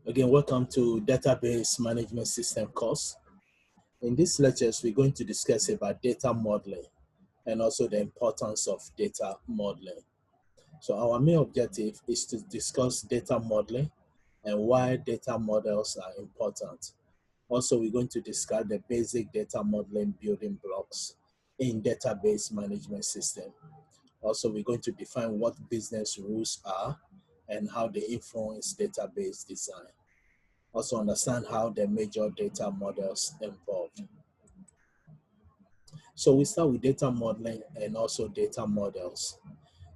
Again, welcome to Database Management System course. In this lectures, we're going to discuss about data modeling and also the importance of data modeling. So our main objective is to discuss data modeling and why data models are important. Also, we're going to discuss the basic data modeling building blocks in database management system. Also, we're going to define what business rules are and how they influence database design. Also understand how the major data models involved. So we start with data modeling and also data models.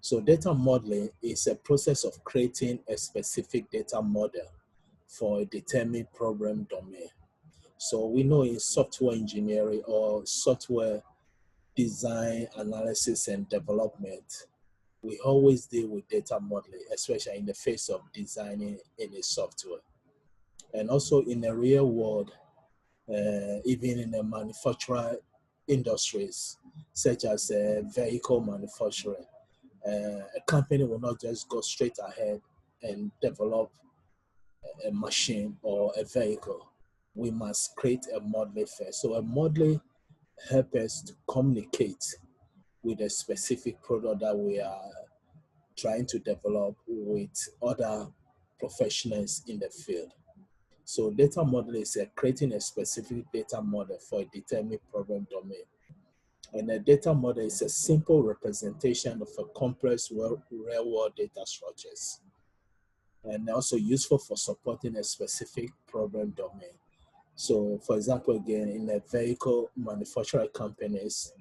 So data modeling is a process of creating a specific data model for a determined problem domain. So we know in software engineering or software design, analysis, and development, we always deal with data modeling, especially in the face of designing any software. And also in the real world, even in the manufacturing industries, such as vehicle manufacturing, a company will not just go straight ahead and develop a machine or a vehicle. We must create a model first. So a model helps us to communicate with a specific product that we are trying to develop with other professionals in the field. So data model is creating a specific data model for a determined problem domain. And a data model is a simple representation of a complex real-world data structures, and also useful for supporting a specific problem domain. So for example, again, in a vehicle manufacturing companies,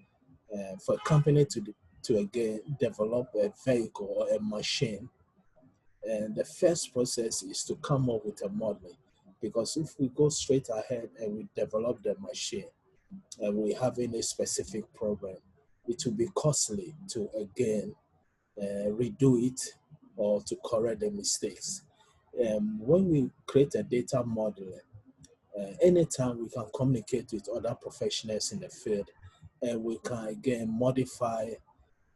for a company to again develop a vehicle or a machine, and the first process is to come up with a model. Because if we go straight ahead and we develop the machine and we have any specific problem, it will be costly to again redo it or to correct the mistakes. When we create a data model, anytime we can communicate with other professionals in the field and we can again modify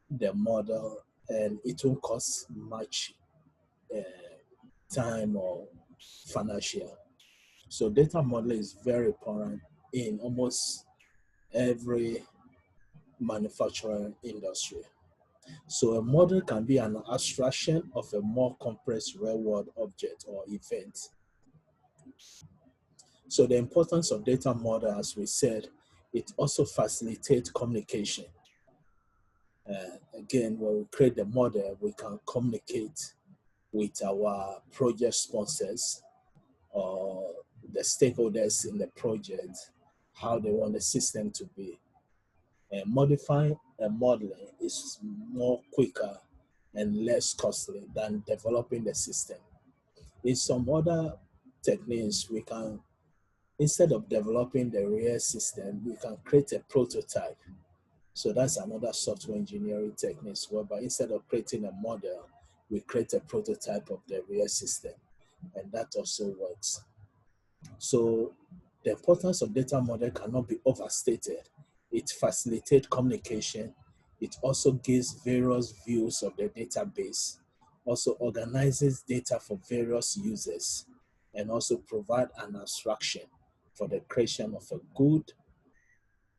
the model, and it won't cost much time or financial. So data modeling is very important in almost every manufacturing industry. So a model can be an abstraction of a more complex real-world object or event. So the importance of data model, as we said, it also facilitates communication. Again, when we create the model, we can communicate with our project sponsors or the stakeholders in the project, how they want the system to be. And modifying a modeling is more quicker and less costly than developing the system. In some other techniques, we can, instead of developing the real system, we can create a prototype. So that's another software engineering technique whereby instead of creating a model, we create a prototype of the real system. And that also works. So the importance of data model cannot be overstated. It facilitates communication. It also gives various views of the database, also organizes data for various users, and also provide an abstraction for the creation of a good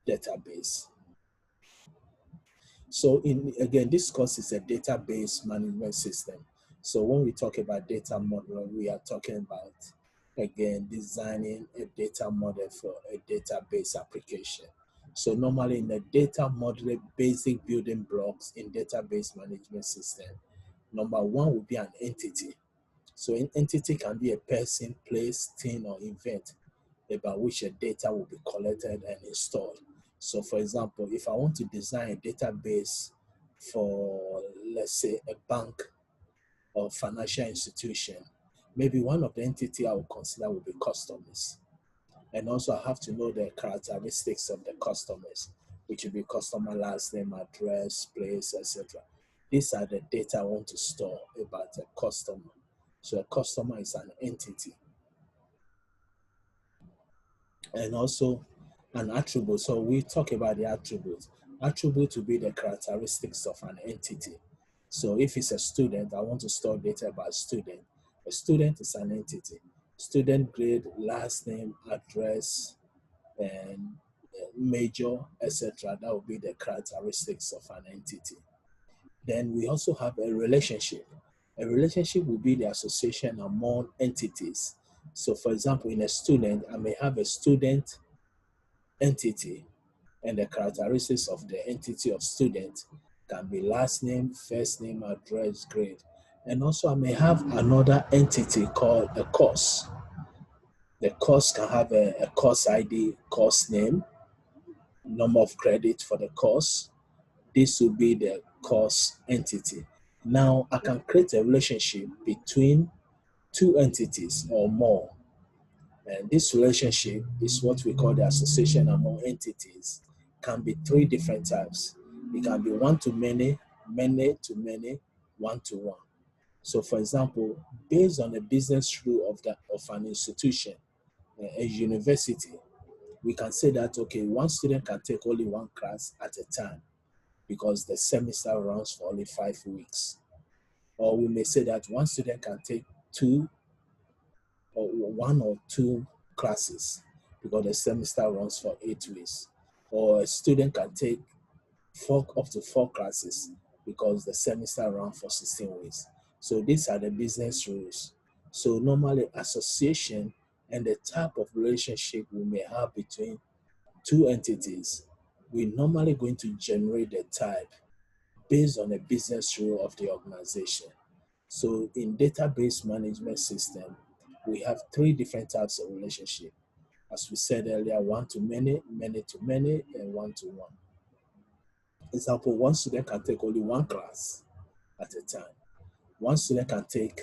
database. So again, this course is a database management system. So when we talk about data model, we are talking about, again, designing a data model for a database application. So normally in the data modeling basic building blocks in database management system, number one would be an entity. So an entity can be a person, place, thing, or event about which the data will be collected and installed. So for example, if I want to design a database for, let's say, a bank or financial institution, maybe one of the entity I will consider will be customers. And also I have to know the characteristics of the customers, which will be customer last name, address, place, etc. These are the data I want to store about a customer. So a customer is an entity. And also an attribute. So we talk about the attribute. Attribute will be the characteristics of an entity. So if it's a student, I want to store data about student. A student is an entity. student grade, last name, address, and major, etc. That would be the characteristics of an entity. Then we also have a relationship. A relationship will be the association among entities. So for example, in a student, I may have a student entity, and the characteristics of the entity of student can be last name, first name, address, grade. And also I may have another entity called a course. The course can have a course ID, course name, number of credit for the course. This will be the course entity. Now I can create a relationship between two entities or more. And this relationship is what we call the association among entities. Can be three different types. It can be one to many, many to many, one to one. So for example, based on the business rule of an institution, a university, we can say that, okay, one student can take only one class at a time because the semester runs for only 5 weeks. Or we may say that one student can take two or one or two classes because the semester runs for 8 weeks. Or a student can take up to four classes because the semester runs for 16 weeks. So these are the business rules. So normally association and the type of relationship we may have between two entities, we're normally going to generate the type based on the business rule of the organization. So in database management system, we have three different types of relationship. As we said earlier, one to many, many to many, and one to one. Example, one student can take only one class at a time. One student can take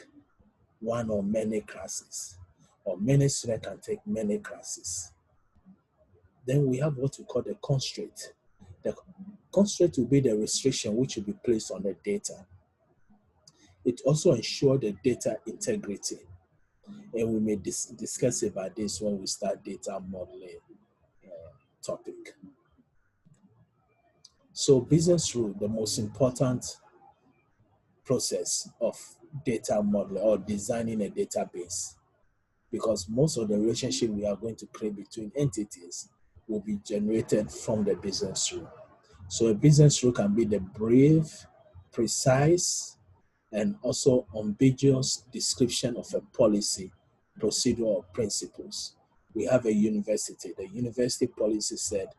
one or many classes, or many students can take many classes. Then we have what we call the constraint. The constraint will be the restriction which will be placed on the data. It also ensures the data integrity. And we may discuss about this when we start data modeling topic. So business rule, the most important process of data modeling or designing a database, because most of the relationship we are going to create between entities will be generated from the business rule. So a business rule can be the brief, precise, and also ambiguous description of a policy, procedure, or principles. We have a university. The university policy said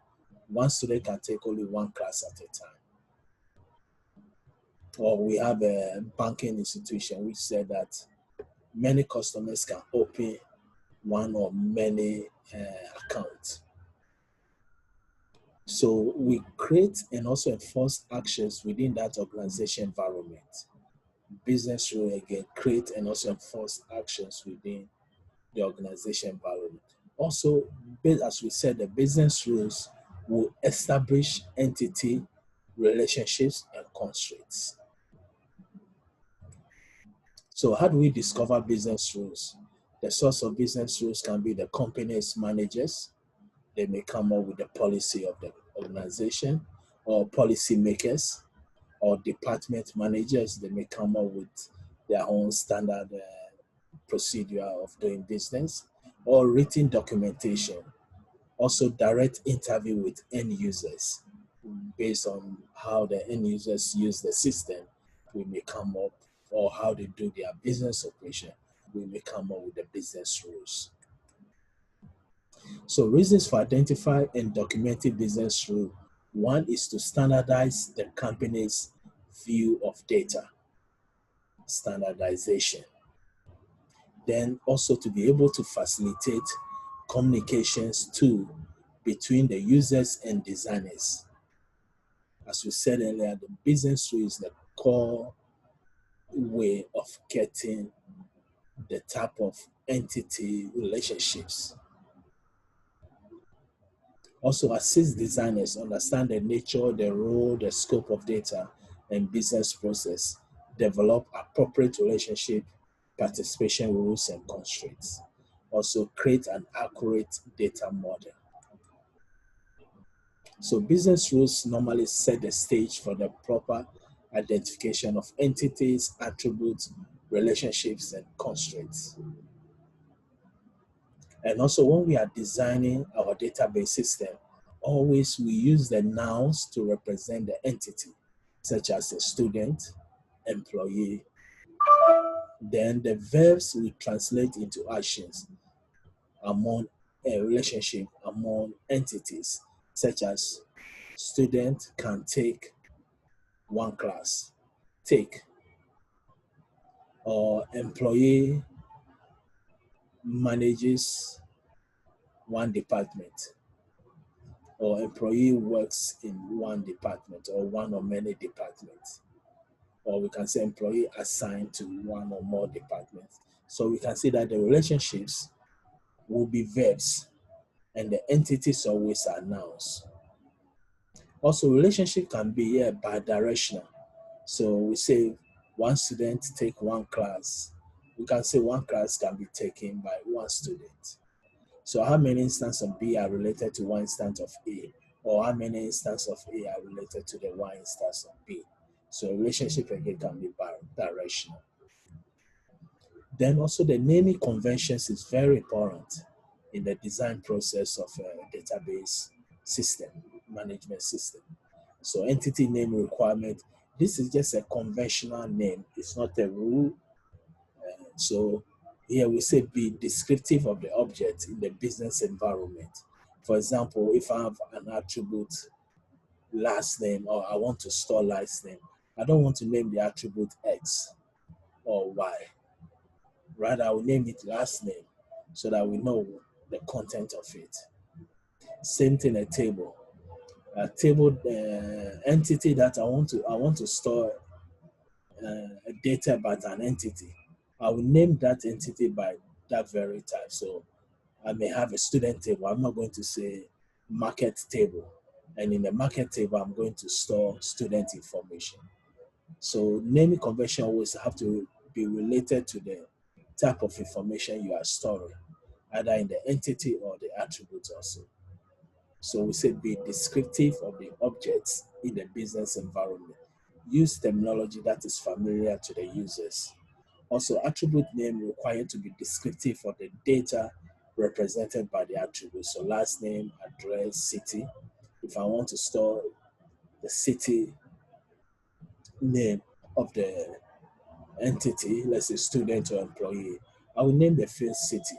one student can take only one class at a time. Or we have a banking institution which said that many customers can open one or many accounts. So we create and also enforce actions within that organization environment. Business rule again, create and also enforce actions within the organization environment. Also, as we said, the business rules will establish entity relationships and constraints. So how do we discover business rules? The source of business rules can be the company's managers. They may come up with the policy of the organization, or policy makers, or department managers. They may come up with their own standard procedure of doing business, or written documentation. Also direct interview with end users. Based on how the end users use the system, we may come up, or how they do their business operation, we may come up with the business rules. So reasons for identifying and documenting business rule. One is to standardize the company's view of data, standardization. Then also to be able to facilitate communications too between the users and designers. As we said earlier, the business rule is the core way of getting the type of entity relationships. Also assist designers understand the nature, the role, the scope of data and business process, develop appropriate relationship, participation rules and constraints. Also create an accurate data model. So business rules normally set the stage for the proper identification of entities, attributes, relationships, and constraints. And also when we are designing our database system, always we use the nouns to represent the entity, such as a student, employee. Then the verbs we translate into actions among a relationship among entities, such as student can take one class, take, or employee manages one department, or employee works in one department or one or many departments, or we can say employee assigned to one or more departments. So we can see that the relationships will be verbs and the entities always are nouns. Also, relationship can be bidirectional. So we say one student take one class. We can say one class can be taken by one student. So how many instances of B are related to one instance of A? Or how many instances of A are related to the one instance of B? So relationship again can be bidirectional. Then also the naming conventions is very important in the design process of a database system, management system. So entity name requirement, this is just a conventional name. It's not a rule. So here we say be descriptive of the object in the business environment. For example, if I have an attribute last name or I want to store last name, I don't want to name the attribute X or Y. Rather, I will name it last name so that we know the content of it. Same thing a table. A table entity that I want to store data about an entity. I will name that entity by that very type. So I may have a student table. I'm not going to say market table. And in the market table, I'm going to store student information. So naming convention always have to be related to the type of information you are storing, either in the entity or the attribute also. So we say be descriptive of the objects in the business environment. Use terminology that is familiar to the users. Also, attribute name required to be descriptive of the data represented by the attribute. So last name, address, city. If I want to store the city name of the entity, let's say student or employee, I will name the field city.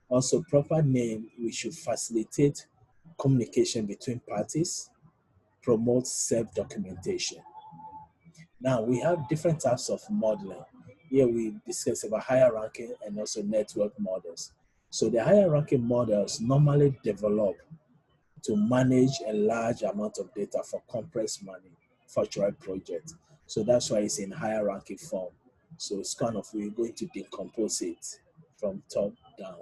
Also, proper name, we should facilitate communication between parties, promote self-documentation. Now, we have different types of modeling. Here we discuss about hierarchy and also network models. So the hierarchy models normally develop to manage a large amount of data for complex manufacturing projects. So that's why it's in hierarchy form. So it's kind of, we're going to decompose it from top down.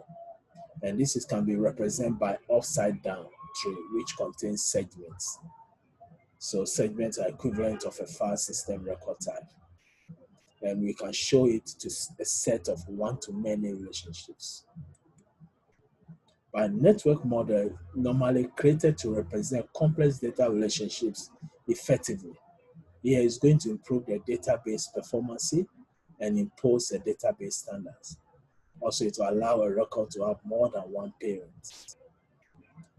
And this is, can be represented by upside down tree, which contains segments. So segments are equivalent of a file system record type. And we can show it to a set of one-to-many relationships. But network model normally created to represent complex data relationships effectively. Here is going to improve the database performance and impose the database standards. Also, it will allow a record to have more than one parent.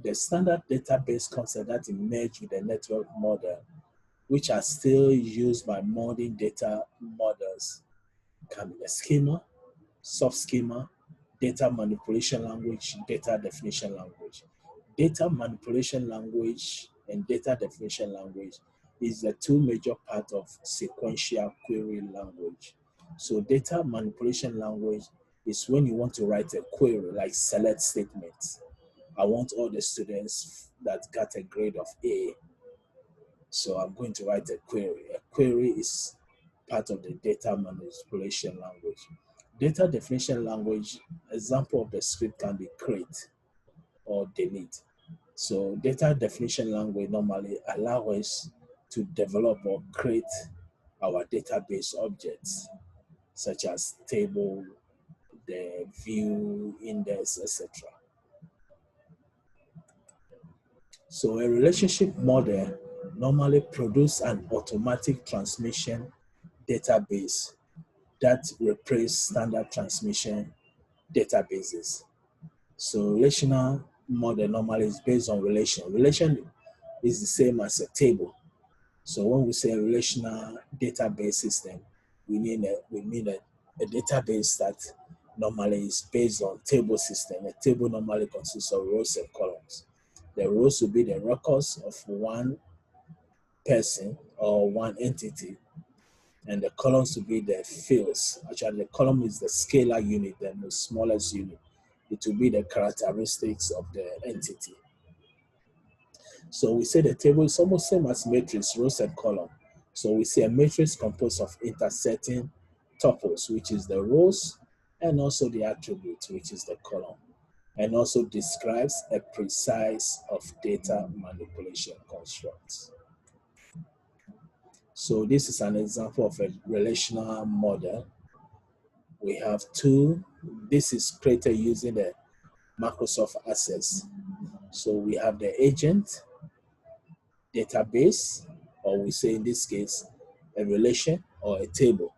The standard database concept that emerged with the network model, which are still used by modern data models, can be a schema, soft schema, data manipulation language, data definition language. Data manipulation language and data definition language is the two major parts of sequential query language. So data manipulation language is when you want to write a query like select statements. I want all the students that got a grade of A, so I'm going to write a query. A query is part of the data manipulation language. Data definition language, example of the script can be create or delete. So data definition language normally allow us to develop or create our database objects, such as table, the view, index, etc. So a relationship model normally produce an automatic transmission database that replace standard transmission databases. So relational model normally is based on relation. Relation is the same as a table. So when we say relational database system, we mean a database that normally is based on table system. A table normally consists of rows and columns. The rows will be the records of one person or one entity, and the columns will be the fields. Actually, the column is the scalar unit, the most smallest unit. It will be the characteristics of the entity. So we say the table is almost same as matrix, rows and column. So we say a matrix composed of intersecting tuples, which is the rows, and also the attribute, which is the column, and also describes a precise of data manipulation constructs. So this is an example of a relational model. We have two. This is created using the Microsoft Access. So we have the agent database, or we say in this case, a relation or a table.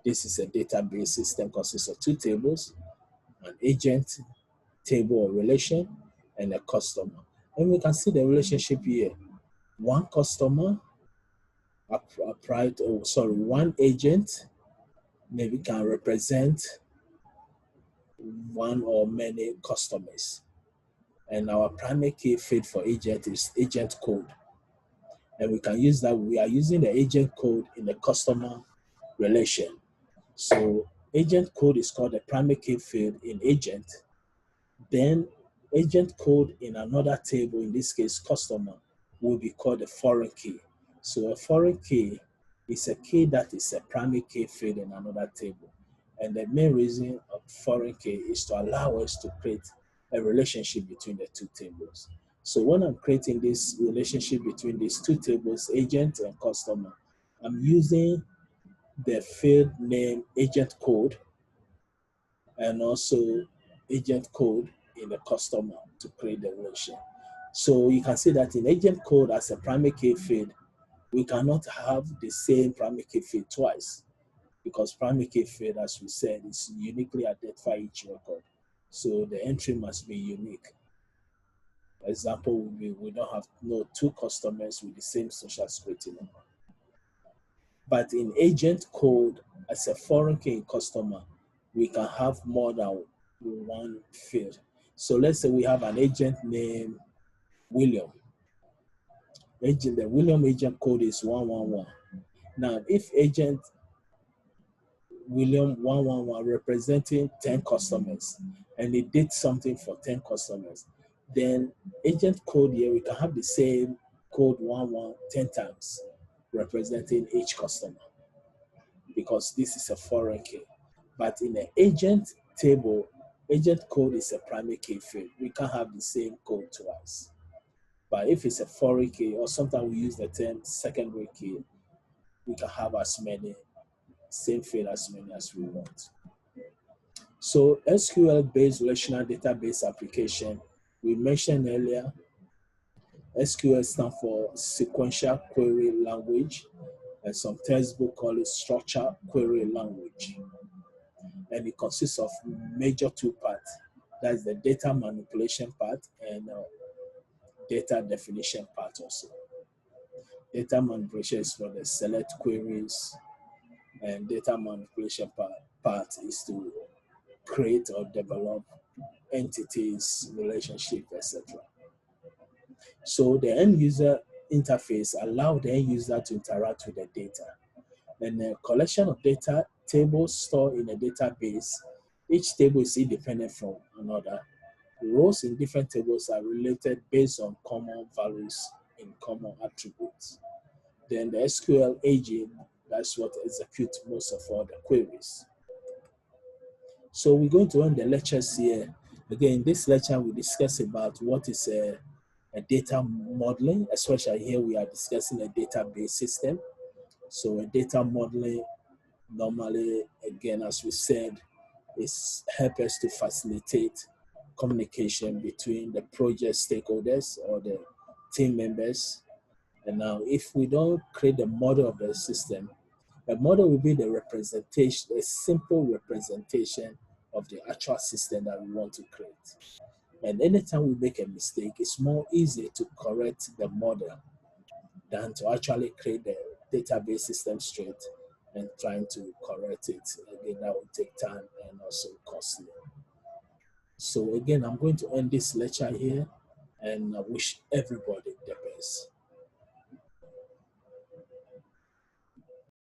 This is a database system consists of two tables, an agent, table or relation, and a customer. And we can see the relationship here. One customer one agent maybe can represent one or many customers. And our primary key field for agent is agent code. And we can use that. We are using the agent code in the customer relation. So agent code is called the primary key field in agent. Then agent code in another table, in this case customer, will be called a foreign key. So a foreign key is a key that is a primary key field in another table. And the main reason of foreign key is to allow us to create a relationship between the two tables. So when I'm creating this relationship between these two tables, agent and customer, I'm using the field name agent code and also agent code in the customer to create the relation. So you can see that in agent code as a primary key field, we cannot have the same primary key field twice because primary key field, as we said, is uniquely identify each record. So the entry must be unique. Example would be we don't have two customers with the same social security number. But in agent code, as a foreign key customer, we can have more than one field. So let's say we have an agent named William. The William agent code is 111. Now, if agent William 111 representing 10 customers and they did something for 10 customers, then agent code here, we can have the same code 11 10 times representing each customer because this is a foreign key. But in an agent table, agent code is a primary key field. We can't have the same code twice. But if it's a foreign key, or sometimes we use the term secondary key, we can have as many, same field as many as we want. So SQL-based relational database application, we mentioned earlier, SQL stands for Sequential Query Language, and some textbooks call it Structured Query Language. And it consists of major two parts. That's the data manipulation part and data definition part also. Data manipulation is for the select queries, and data manipulation part is to create or develop entities, relationship, etc. So the end user interface allows the end user to interact with the data. And a collection of data tables stored in a database, each table is independent from another. Rows in different tables are related based on common values in common attributes. Then the SQL agent, that's what executes most of all the queries. So we're going to end the lectures here. Again, in this lecture, we discuss about what is a data modeling, especially here we are discussing a database system. So a data modeling normally, again, as we said, is help us to facilitate communication between the project stakeholders or the team members. And now if we don't create the model of the system, the model will be the representation, a simple representation of the actual system that we want to create. And anytime we make a mistake, it's more easy to correct the model than to actually create the database system straight and trying to correct it. Again, that will take time and also costly. So again, I'm going to end this lecture here and I wish everybody the best.